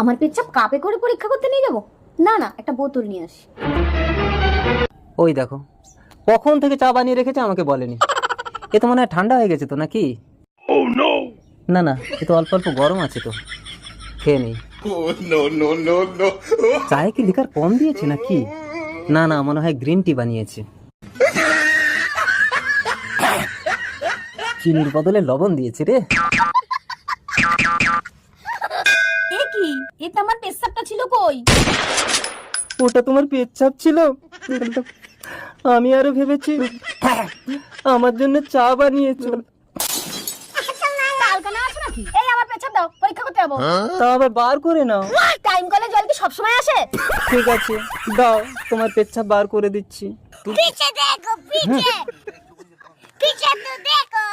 আমার পেচ্ছাপ কাপে করে পরীক্ষা করতে নিয়ে যাবো? না না, একটা বোতল নিয়ে আসি। ওই দেখো, কখন থেকে চা বানিয়ে রেখেছে আমাকে বলেনি। এ তো মনে হয় ঠান্ডা হয়ে গেছে তো নাকি? না না, এ তো অল্প অল্প গরম আছে তো, খেয়ে নেই। চায়ে কি লিকার কম দিয়েছে নাকি? না না, মনে হয় গ্রিন টি বানিয়েছে। চিনির বদলে লবণ দিয়েছে রে। এ কি, এটা আমার পেচ্ছাপটা ছিল কই? ওটা তোমার পেচ্ছাপ ছিল? আমি আরো ভেবেছি আমার জন্য চা বানিয়েছো। কালকানা আছে নাকি? এই আমার পেচ্ছাপ দাও, পরীক্ষা করতে যাবো। তা আবার বার করে নাও। টাইম কলে জল কি সবসময় আসে? ঠিক আছে, দাও, তোমার পেচ্ছাপ বার করে দিচ্ছি। পিছে দেখো, পিছে পিছে তো দেখো।